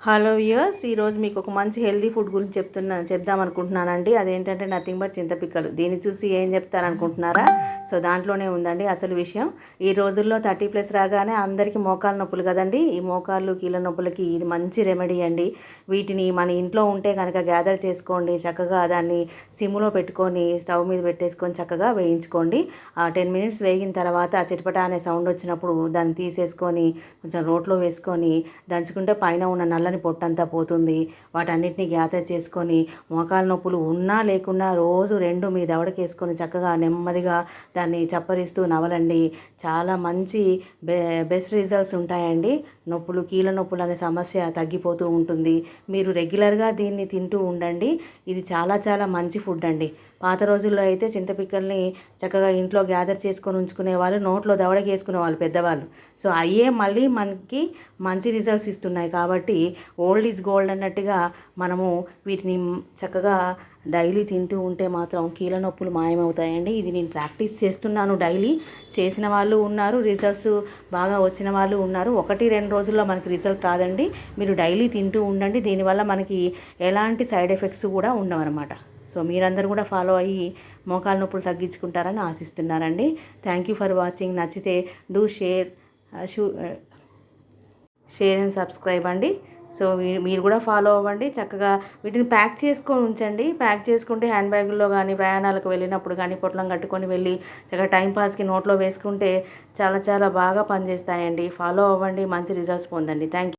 Hello viewers, ఈరోజు మీకు ఒక మంచి హెల్దీ ఫుడ్ గురించి చెప్దాం అనుకుంటున్నానండి. అదేంటంటే నథింగ్ బట్ చింతపిక్కలు. దీన్ని చూసి ఏం చెప్తారనుకుంటున్నారా? సో దాంట్లోనే ఉందండి అసలు విషయం. ఈ రోజుల్లో 30+ రాగానే అందరికీ మోకాలు నొప్పులు కదండి. ఈ మోకాళ్ళు కీళ్ళ నొప్పులకి ఇది మంచి రెమెడీ అండి. వీటిని మన ఇంట్లో ఉంటే కనుక గ్యాదర్ చేసుకోండి. చక్కగా దాన్ని సిమ్లో పెట్టుకొని స్టవ్ మీద పెట్టేసుకొని చక్కగా వేయించుకోండి. 10 మినిట్స్ వేగిన తర్వాత చిటపట అనే సౌండ్ వచ్చినప్పుడు దాన్ని తీసేసుకొని కొంచెం రోట్లో వేసుకొని దంచుకుంటే పైన ఉన్న నల్లని పొట్టంతా పోతుంది. వాటన్నిటిని గ్యాదర్ చేసుకొని మోకాలు నొప్పులు ఉన్నా లేకున్నా రోజు 2 మీ దవడకేసుకొని చక్కగా నెమ్మదిగా దాన్ని చప్పరిస్తూ నవలండి. చాలా మంచి బెస్ట్ రిజల్ట్స్ ఉంటాయండి. నొప్పులు, కీళ్ళ నొప్పులు అనే సమస్య తగ్గిపోతూ ఉంటుంది. మీరు రెగ్యులర్గా దీన్ని తింటూ ఉండండి. ఇది చాలా చాలా మంచి ఫుడ్ అండి. పాత రోజుల్లో అయితే చింతపిక్కల్ని చక్కగా ఇంట్లో గ్యాదర్ చేసుకొని ఉంచుకునే వాళ్ళు, నోట్లో దవడకి వేసుకునే వాళ్ళు పెద్దవాళ్ళు. సో అయ్యే మళ్ళీ మనకి మంచి రిజల్ట్స్ ఇస్తున్నాయి. కాబట్టి ఓల్డ్ ఈజ్ గోల్డ్ అన్నట్టుగా మనము వీటిని చక్కగా డైలీ తింటూ ఉంటే మాత్రం కీళ్ళ నొప్పులు మాయమవుతాయండి. ఇది నేను ప్రాక్టీస్ చేస్తున్నాను. డైలీ చేసిన వాళ్ళు ఉన్నారు, రిజల్ట్స్ బాగా వచ్చిన వాళ్ళు ఉన్నారు. 1-2 రోజుల్లో మనకి రిజల్ట్ రాదండి. మీరు డైలీ తింటూ ఉండండి. దీనివల్ల మనకి ఎలాంటి సైడ్ ఎఫెక్ట్స్ కూడా ఉండవన్నమాట. సో మీరందరూ కూడా ఫాలో అయ్యి మోకాలు నొప్పులు తగ్గించుకుంటారని ఆశిస్తున్నారండి. Thank you for watching. నచ్చితే డూ షేర్ అండ్ సబ్స్క్రైబ్ అండి. సో మీరు కూడా ఫాలో అవ్వండి. చక్కగా వీటిని ప్యాక్ చేసుకొని ఉంచండి. ప్యాక్ చేసుకుంటే హ్యాండ్ బ్యాగుల్లో కానీ, ప్రయాణాలకు వెళ్ళినప్పుడు కానీ పొట్లం కట్టుకొని వెళ్ళి చక్కగా టైంపాస్కి నోట్లో వేసుకుంటే చాలా చాలా బాగా పనిచేస్తాయండి. ఫాలో అవ్వండి, మంచి రిజల్ట్స్ పొందండి. Thank you.